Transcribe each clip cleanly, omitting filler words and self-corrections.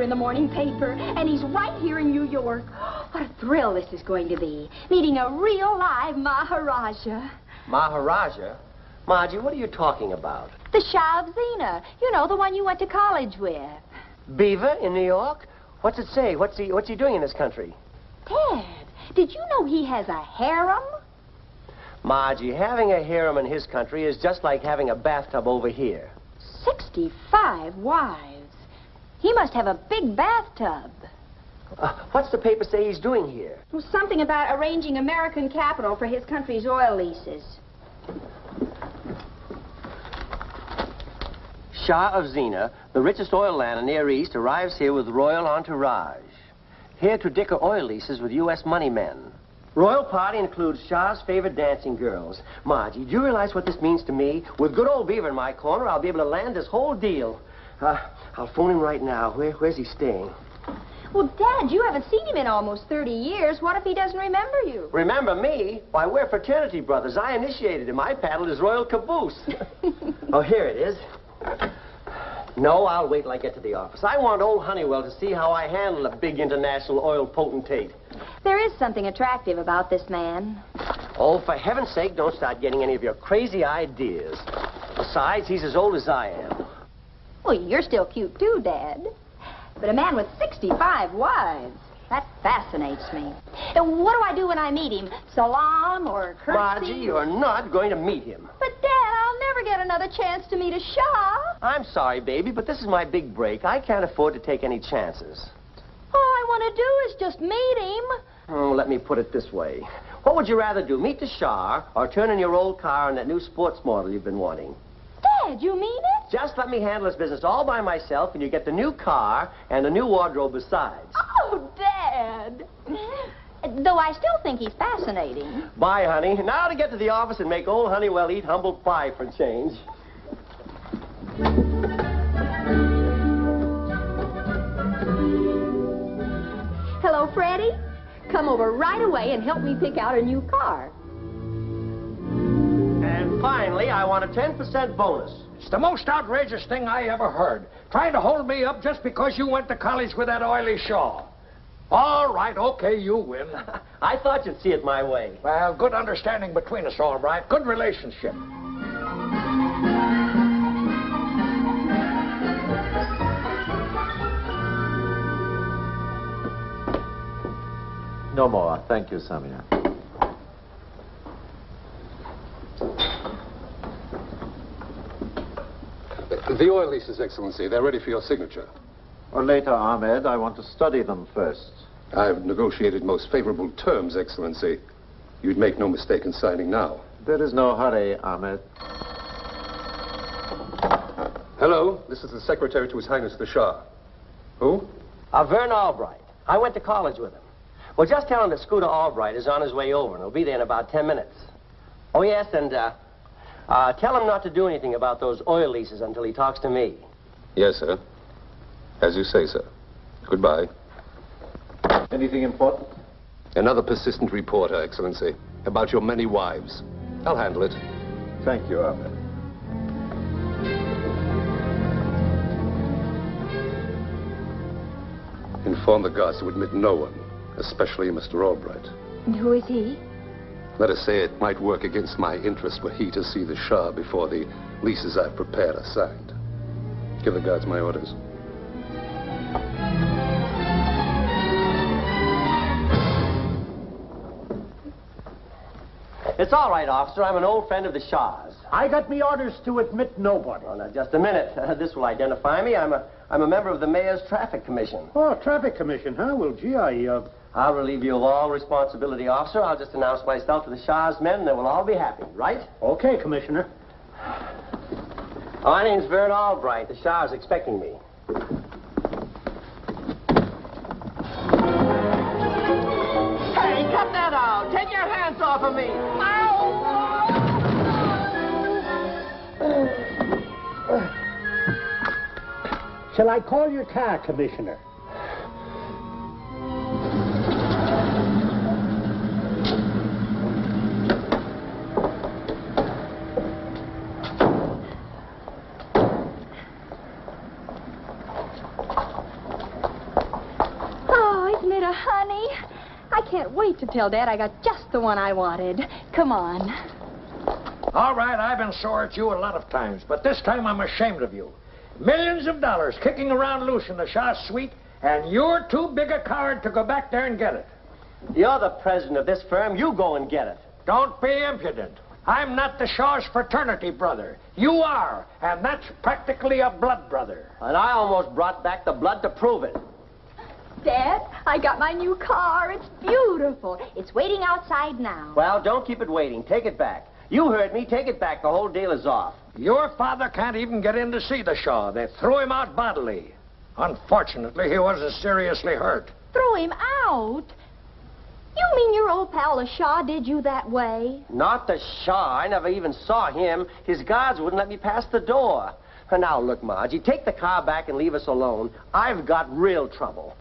in the morning paper, and he's right here in New York. What a thrill this is going to be, meeting a real live Maharaja. Maharaja? Margie, what are you talking about? The Shah of Zena. You know, the one you went to college with. Beaver in New York? What's it say? What's he doing in this country? Ted, did you know he has a harem? Margie, having a harem in his country is just like having a bathtub over here. 65 wives. He must have a big bathtub. What's the paper say he's doing here? Well, something about arranging American capital for his country's oil leases. Shah of Zena, the richest oil land in the Near East, arrives here with royal entourage. Here to dicker oil leases with U.S. money men. Royal party includes Shah's favorite dancing girls. Margie, do you realize what this means to me? With good old Beaver in my corner, I'll be able to land this whole deal. I'll phone him right now. Where's he staying? Well, Dad, you haven't seen him in almost 30 years. What if he doesn't remember you? Remember me? Why, we're fraternity brothers. I initiated him. I paddled his royal caboose. Oh, here it is. No, I'll wait till I get to the office. I want old Honeywell to see how I handle a big international oil potentate. There is something attractive about this man. Oh, for heaven's sake, don't start getting any of your crazy ideas. Besides, he's as old as I am. Well, you're still cute, too, Dad. But a man with 65 wives, that fascinates me. And what do I do when I meet him? Salam or curtsy? Margie, you're not going to meet him. But, Dad, I'll never get another chance to meet a Shah. I'm sorry, baby, but this is my big break. I can't afford to take any chances. All I want to do is just meet him. Oh, let me put it this way. What would you rather do, meet the Shah or turn in your old car on that new sports model you've been wanting? Dad, you mean it? Just let me handle this business all by myself, and you get the new car and a new wardrobe besides. Oh, Dad. Though I still think he's fascinating. Bye, honey. Now to get to the office and make old Honeywell eat humble pie for change. Hello, Freddie. Come over right away and help me pick out a new car. And finally, I want a 10% bonus. It's the most outrageous thing I ever heard. Trying to hold me up just because you went to college with that oily Shaw. All right, okay, you win. I thought you'd see it my way. Well, good understanding between us, all right. Good relationship. No more. Thank you, Samia. The oil leases, Excellency. They're ready for your signature. Or later, Ahmed. I want to study them first. I've negotiated most favorable terms, Excellency. You'd make no mistake in signing now. There is no hurry, Ahmed. Hello, this is the Secretary to His Highness the Shah. Who? Vern Albright. I went to college with him. Well, just tell him that Scooter Albright is on his way over, and he'll be there in about 10 minutes. Oh, yes, and tell him not to do anything about those oil leases until he talks to me. Yes, sir. As you say, sir. Goodbye. Anything important? Another persistent reporter, Excellency, about your many wives. I'll handle it. Thank you, Ahmed. Inform the guards to admit no one, especially Mr. Albright. And who is he? Let us say it might work against my interest were he to see the Shah before the leases I've prepared are signed. Give the guards my orders. It's all right, officer. I'm an old friend of the Shah's. I got me orders to admit nobody. Oh, now, just a minute. This will identify me. I'm a member of the Mayor's Traffic Commission. Oh, Traffic Commission, huh? Well, gee, I'll relieve you of all responsibility, officer. I'll just announce myself to the Shah's men, and they will all be happy, right? Okay, Commissioner. Oh, my name's Vern Albright. The Shah's expecting me. Hey, cut that out! Take your hands off of me! Shall I call your car, Commissioner? to tell Dad I got just the one I wanted. Come on. All right, I've been sore at you a lot of times, but this time I'm ashamed of you. Millions of dollars kicking around loose in the Shaw's suite, and you're too big a coward to go back there and get it. You're the president of this firm. You go and get it. Don't be impudent. I'm not the Shaw's fraternity brother. You are, and that's practically a blood brother. And I almost brought back the blood to prove it. Dad, I got my new car. It's beautiful. It's waiting outside now. Well, don't keep it waiting. Take it back. You heard me. Take it back. The whole deal is off. Your father can't even get in to see the Shaw. They threw him out bodily. Unfortunately, he wasn't seriously hurt. Threw him out? You mean your old pal, the Shaw, did you that way? Not the Shaw. I never even saw him. His guards wouldn't let me pass the door. And now, look, Margie, take the car back and leave us alone. I've got real trouble.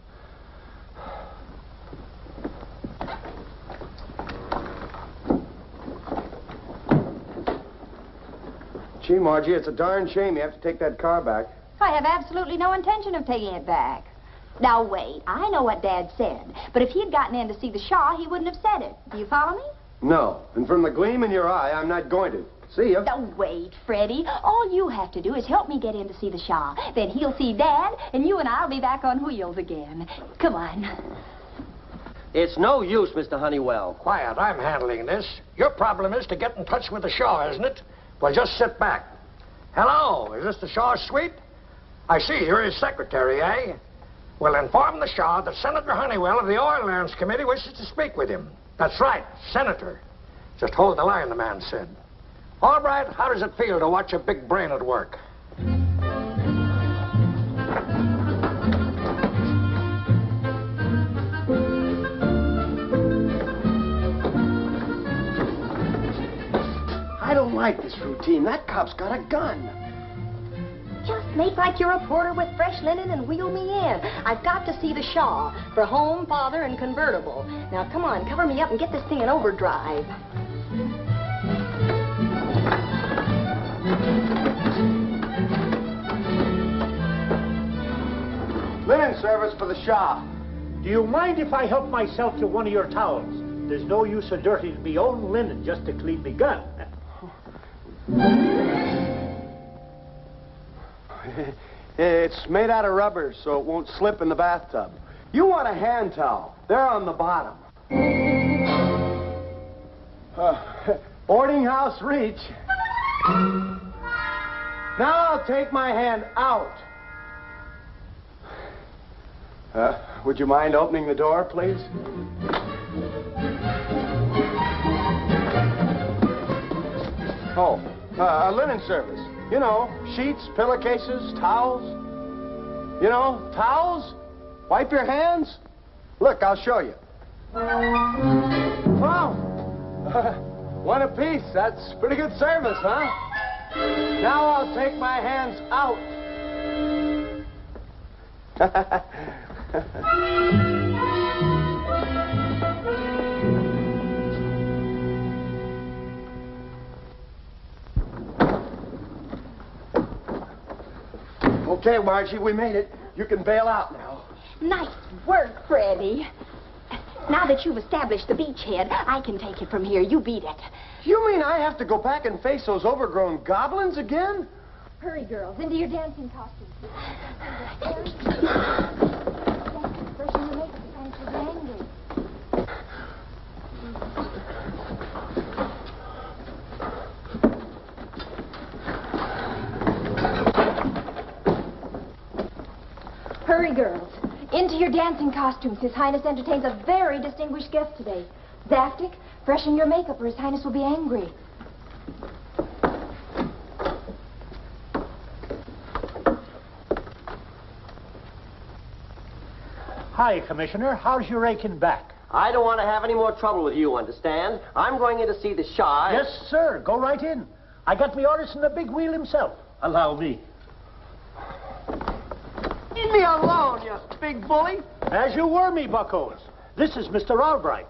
Gee, Margie, it's a darn shame you have to take that car back. I have absolutely no intention of taking it back. Now, wait. I know what Dad said. But if he had gotten in to see the Shaw, he wouldn't have said it. Do you follow me? No. And from the gleam in your eye, I'm not going to. See ya. Now, wait, Freddie. All you have to do is help me get in to see the Shaw. Then he'll see Dad, and you and I'll be back on wheels again. Come on. It's no use, Mr. Honeywell. Quiet, I'm handling this. Your problem is to get in touch with the Shaw, isn't it? Well, just sit back. Hello, is this the Shaw's suite? I see, you're his secretary, eh? Well, inform the Shaw that Senator Honeywell of the Oil Lands Committee wishes to speak with him. That's right, Senator. Just hold the line, the man said. All right, how does it feel to watch a big brain at work? I don't like this routine. That cop's got a gun. Just make like you're a porter with fresh linen and wheel me in. I've got to see the Shaw for home, father, and convertible. Now, come on, cover me up and get this thing in overdrive. Linen service for the Shaw. Do you mind if I help myself to one of your towels? There's no use of dirtying me own linen just to clean me gun. It's made out of rubber, so it won't slip in the bathtub. You want a hand towel. They're on the bottom. Boarding house reach. Now I'll take my hand out. Would you mind opening the door, please? Oh, a linen service. You know, sheets, pillowcases, towels. You know, towels. Wipe your hands. Look, I'll show you. Wow. One apiece. That's pretty good service, huh? Now I'll take my hands out. Okay, Margie, we made it. You can bail out now. Nice work, Freddie. Now that you've established the beachhead, I can take it from here. You beat it. You mean I have to go back and face those overgrown goblins again? Hurry, girls, into your dancing costumes. Hurry, girls. Into your dancing costumes. His Highness entertains a very distinguished guest today. Zaftig, freshen your makeup or His Highness will be angry. Hi, Commissioner. How's your aching back? I don't want to have any more trouble with you, understand? I'm going in to see the Shaw. Yes, sir. Go right in. I got me orders from the big wheel himself. Allow me. Leave me alone, you big bully. As you were, me buckos. This is Mr. Albright.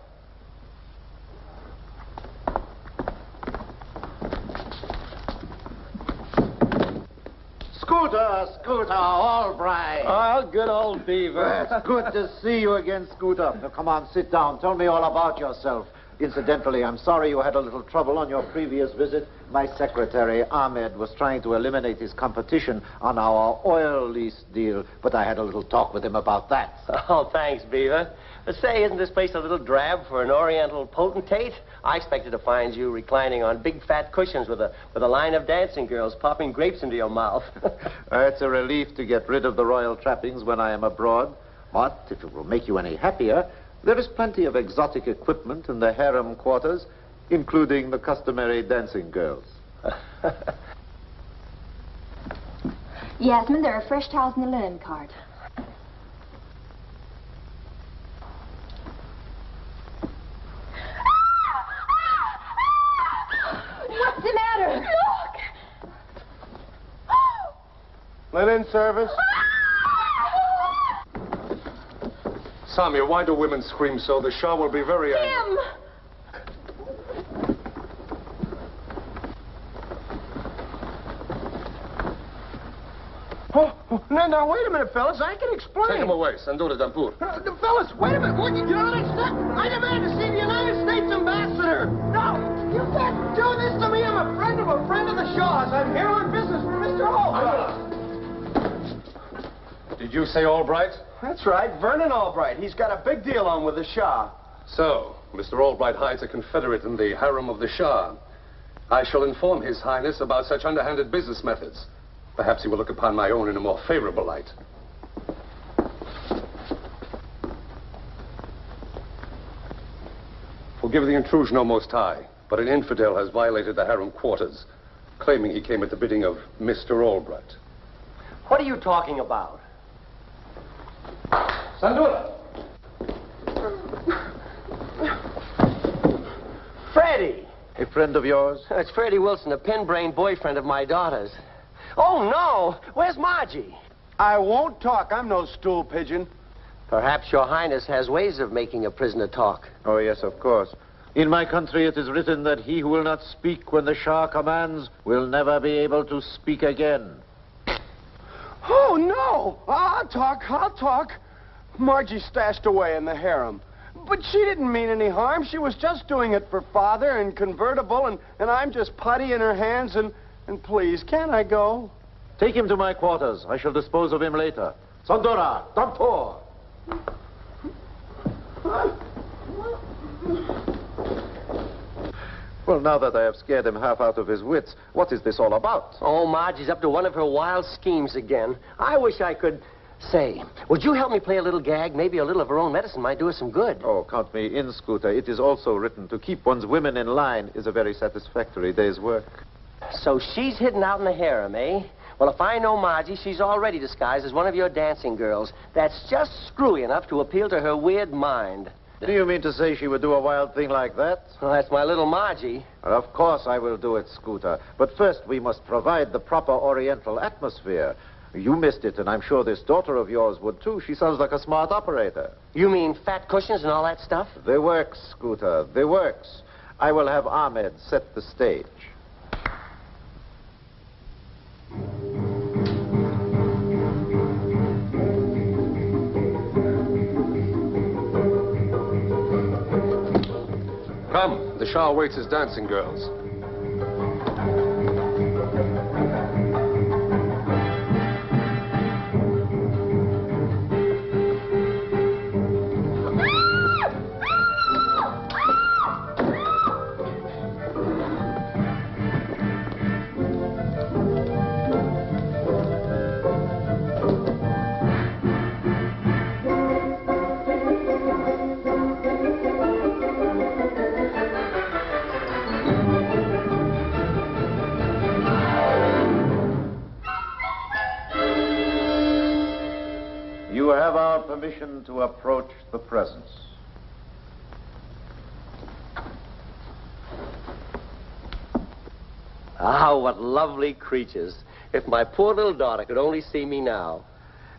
School Scooter, Albright. Oh, good old Beaver. It's good to see you again, Scooter. Now, come on, sit down. Tell me all about yourself. Incidentally, I'm sorry you had a little trouble on your previous visit. My secretary, Ahmed, was trying to eliminate his competition on our oil lease deal, but I had a little talk with him about that. Oh, thanks, Beaver. But say, isn't this place a little drab for an oriental potentate? I expected to find you reclining on big fat cushions with a line of dancing girls popping grapes into your mouth. It's a relief to get rid of the royal trappings when I am abroad. But if it will make you any happier, there is plenty of exotic equipment in the harem quarters, including the customary dancing girls. Yasmin, there are fresh towels in the linen cart. What's the matter? Look! Linen service? Samia, why do women scream so? The Shah will be very angry. Him! Now, wait a minute, fellas. I can explain. Take him away. Sandura Dampur. Fellas, wait a minute. Look, you know what I said? I demand to see the United States ambassador. No, you can't do this to me. I'm a friend of the Shah's. I'm here on business for Mr. Albright. Did you say Albright? That's right, Vernon Albright. He's got a big deal on with the Shah. So, Mr. Albright hides a confederate in the harem of the Shah. I shall inform His Highness about such underhanded business methods. Perhaps he will look upon my own in a more favorable light. Forgive the intrusion, O Most High, but an infidel has violated the harem quarters, claiming he came at the bidding of Mr. Albright. What are you talking about? Sandura! Freddie! A friend of yours? It's Freddie Wilson, a pin-brain boyfriend of my daughter's. Oh, no! Where's Margie? I won't talk. I'm no stool pigeon. Perhaps your highness has ways of making a prisoner talk. Oh, yes, of course. In my country, it is written that he who will not speak when the Shah commands will never be able to speak again. Oh, no! I'll talk. Margie's stashed away in the harem. But she didn't mean any harm. She was just doing it for father and convertible, and I'm just putty in her hands, and please, can't I go? Take him to my quarters. I shall dispose of him later. Sandura, Dampur! Well, now that I have scared him half out of his wits, what is this all about? Oh, Margie's up to one of her wild schemes again. I wish I could... Say, would you help me play a little gag? Maybe a little of her own medicine might do us some good. Oh, count me in, Scooter. It is also written to keep one's women in line is a very satisfactory day's work. So she's hidden out in the harem, eh? Well, if I know Margie, she's already disguised as one of your dancing girls. That's just screwy enough to appeal to her weird mind. Do you mean to say she would do a wild thing like that? Well, that's my little Margie. Well, of course I will do it, Scooter. But first we must provide the proper oriental atmosphere. You missed it, and I'm sure this daughter of yours would too. She sounds like a smart operator. You mean fat cushions and all that stuff? They works, Scooter. They works. I will have Ahmed set the stage. Come, the Shah awaits his dancing girls. You have our permission to approach the presence. Ah, what lovely creatures. If my poor little daughter could only see me now.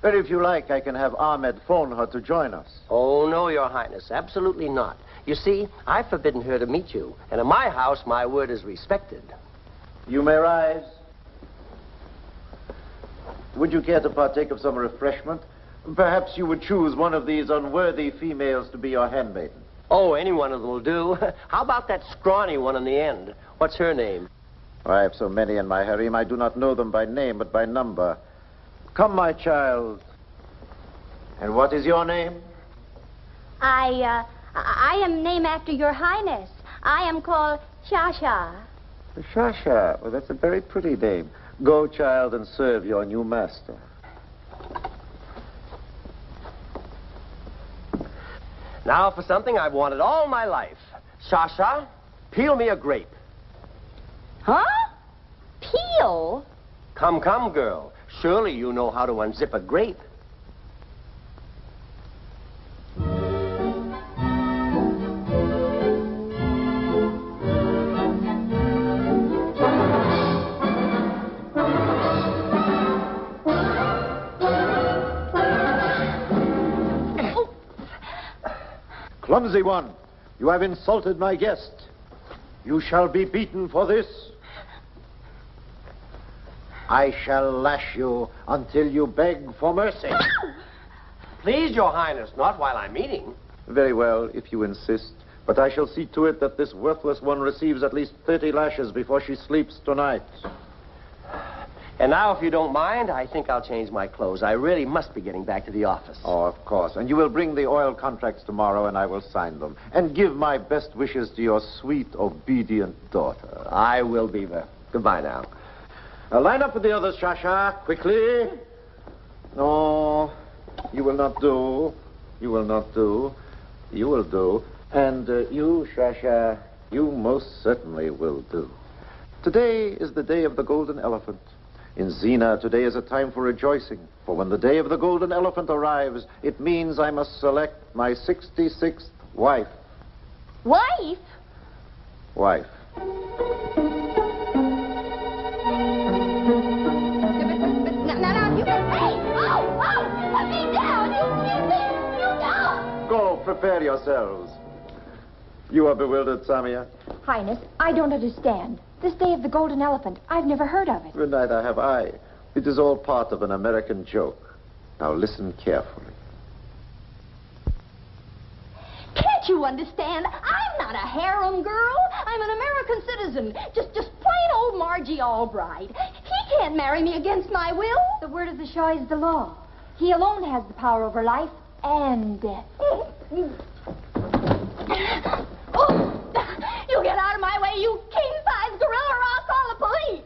But if you like, I can have Ahmed phone her to join us. Oh, no, Your Highness, absolutely not. You see, I've forbidden her to meet you, and in my house, my word is respected. You may rise. would you care to partake of some refreshment? Perhaps you would choose one of these unworthy females to be your handmaiden. Oh, any one of them will do. How about that scrawny one in the end? What's her name? I have so many in my harem, I do not know them by name, but by number. Come, my child. And what is your name? I am named after your highness. I am called Shasha. Shasha. Well, that's a very pretty name. Go, child, and serve your new master. Now for something I've wanted all my life. Shasha, peel me a grape. Huh? Peel? Come, come, girl. Surely you know how to unzip a grape. Clumsy one, you have insulted my guest. You shall be beaten for this. I shall lash you until you beg for mercy. Please, Your Highness, not while I'm eating. Very well, if you insist. But I shall see to it that this worthless one receives at least 30 lashes before she sleeps tonight. And now, if you don't mind, I think I'll change my clothes. I really must be getting back to the office. Oh, of course. And you will bring the oil contracts tomorrow, and I will sign them. And give my best wishes to your sweet, obedient daughter. I will, Beaver. Goodbye now. Line up with the others, Shasha, quickly. No, you will not do. You will not do. You will do. And you, Shasha, you most certainly will do. Today is the day of the golden elephant. In Xena, today is a time for rejoicing. For when the day of the golden elephant arrives, it means I must select my 66th wife. Wife? Wife. No, you can... Hey! Oh! Let me down! You don't! Go, prepare yourselves. You are bewildered, Samia? Highness, I don't understand. This day of the golden elephant, I've never heard of it. Good neither have I. It is all part of an American joke. Now listen carefully. Can't you understand? I'm not a harem girl. I'm an American citizen. Just plain old Margie Albright. He can't marry me against my will. The word of the Shah is the law. He alone has the power over life and death. You get out of my way, you king-sized gorilla, or I'll call the police.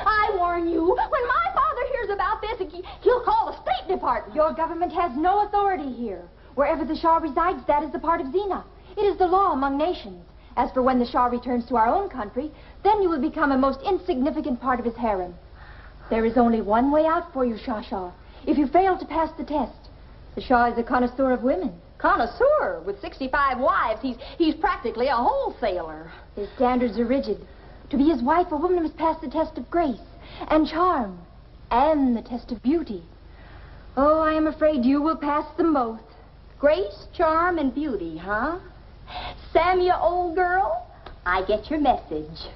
I warn you, when my father hears about this, he'll call the State Department. Your government has no authority here. Wherever the Shah resides, that is the part of Xena. It is the law among nations. As for when the Shah returns to our own country, then you will become a most insignificant part of his harem. There is only one way out for you, Shah. If you fail to pass the test, the Shah is a connoisseur of women. Connoisseur with 65 wives. He's practically a wholesaler. His standards are rigid. To be his wife, a woman must pass the test of grace and charm and the test of beauty. Oh, I am afraid you will pass them both. Grace, charm, and beauty, huh? Samia, old girl, I get your message.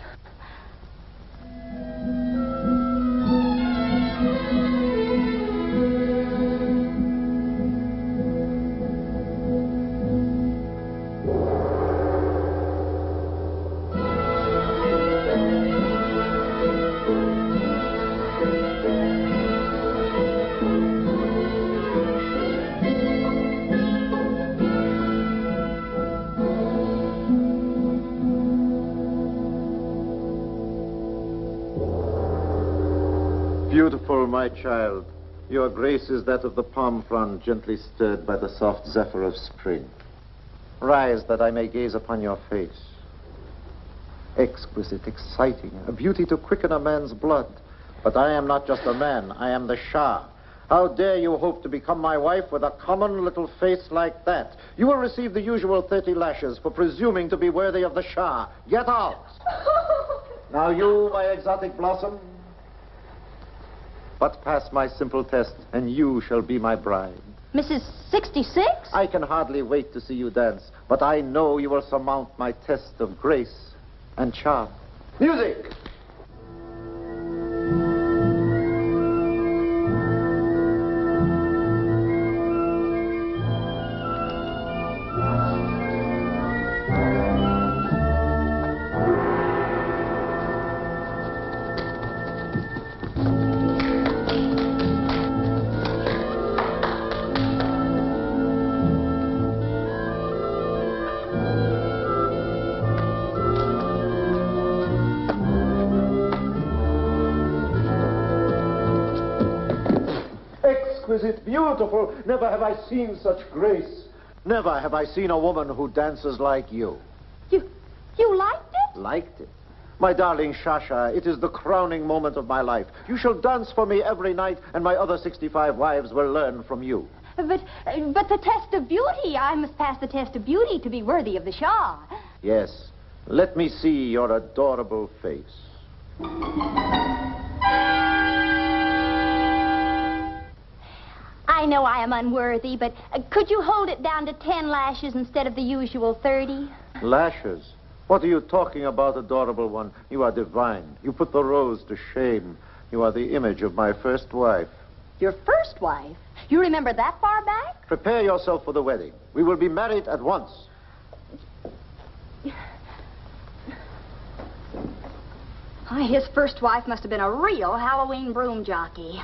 Beautiful, my child. Your grace is that of the palm frond gently stirred by the soft zephyr of spring. Rise that I may gaze upon your face. Exquisite, exciting, a beauty to quicken a man's blood. But I am not just a man, I am the Shah. How dare you hope to become my wife with a common little face like that? You will receive the usual 30 lashes for presuming to be worthy of the Shah. Get out! Now you, my exotic blossom, but pass my simple test, and you shall be my bride. Mrs. 66? I can hardly wait to see you dance, but I know you will surmount my test of grace and charm. Music! exquisite, beautiful. Never have I seen such grace. Never have I seen a woman who dances like you. You liked it? Liked it? My darling Shasha, it is the crowning moment of my life. You shall dance for me every night, and my other 65 wives will learn from you. But the test of beauty. I must pass the test of beauty to be worthy of the Shah. Yes. Let me see your adorable face. I know I am unworthy, but could you hold it down to 10 lashes instead of the usual 30? Lashes? What are you talking about, adorable one? You are divine. You put the rose to shame. You are the image of my first wife. Your first wife? You remember that far back? Prepare yourself for the wedding. We will be married at once. Why, his first wife must have been a real Halloween broom jockey.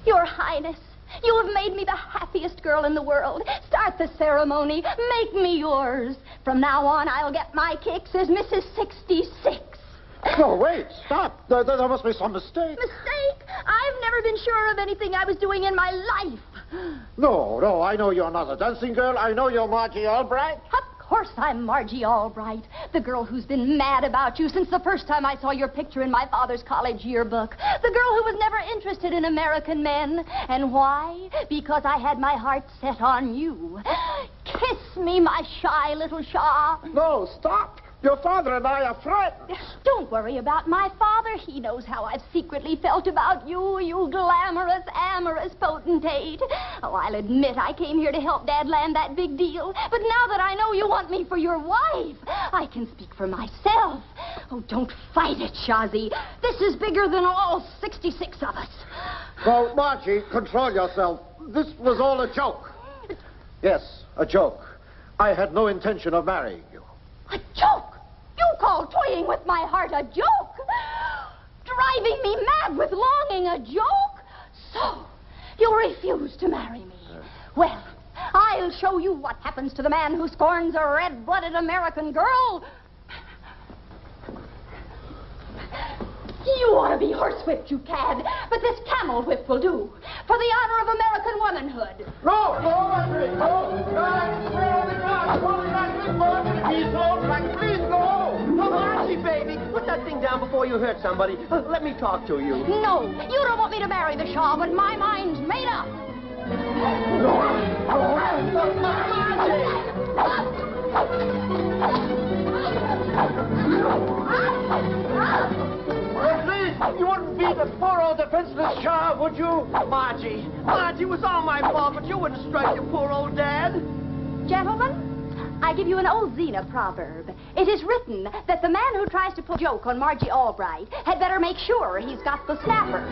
Your Highness, you have made me the happiest girl in the world. Start the ceremony. Make me yours. From now on, I'll get my kicks as Mrs. 66. No, wait, stop. There must be some mistake. Mistake? I've never been sure of anything I was doing in my life. No, I know you're not a dancing girl. I know you're Margie Albright. Of course I'm Margie Albright, the girl who's been mad about you since the first time I saw your picture in my father's college yearbook. The girl who was never interested in American men. And why? Because I had my heart set on you. Kiss me, my shy little Shah. No, stop. Your father and I are friends. Don't worry about my father. He knows how I've secretly felt about you, you glamorous, amorous potentate. Oh, I'll admit I came here to help Dad land that big deal. But now that I know you want me for your wife, I can speak for myself. Oh, don't fight it, Shazi. This is bigger than all 66 of us. No, Margie, control yourself. This was all a joke. Yes, a joke. I had no intention of marrying you. A joke? You call toying with my heart a joke? Driving me mad with longing a joke? So, you refuse to marry me. Well, I'll show you what happens to the man who scorns a red-blooded American girl. You ought to be horsewhipped, you cad, but this camel whip will do. For the honor of American womanhood. No, Margie, please, no. Oh, Margie, baby, put that thing down before you hurt somebody. Let me talk to you. No, you don't want me to marry the Shah, but my mind's made up. Please, you wouldn't beat the poor old defenseless Shah, would you? Margie, it was all my fault, but you wouldn't strike your poor old dad. Gentlemen, I give you an old Xena proverb. It is written that the man who tries to pull a joke on Margie Albright had better make sure he's got the snapper.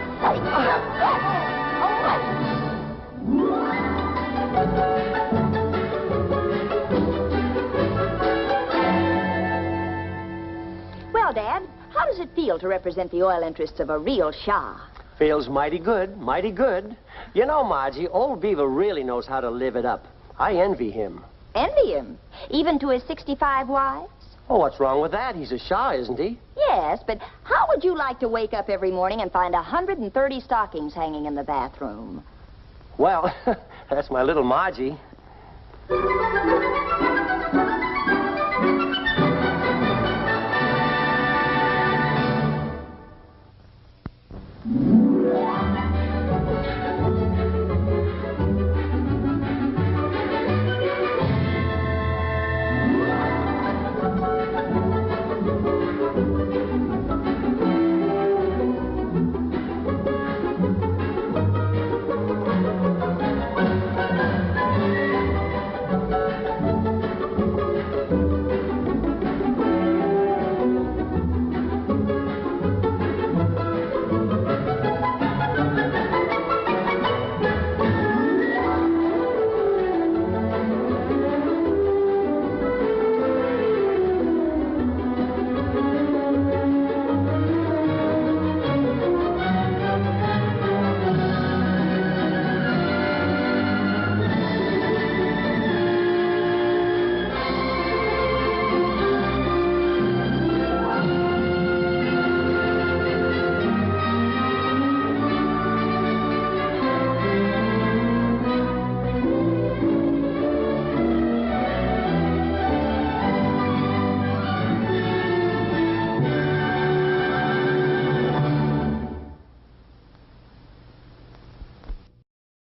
Well, Dad, how does it feel to represent the oil interests of a real Shah? Feels mighty good, mighty good. You know, Margie, old Beaver really knows how to live it up. I envy him. Envy him? Even to his 65 wives? Oh, what's wrong with that? He's a Shah, isn't he? Yes, but how would you like to wake up every morning and find 130 stockings hanging in the bathroom? Well, that's my little Margie.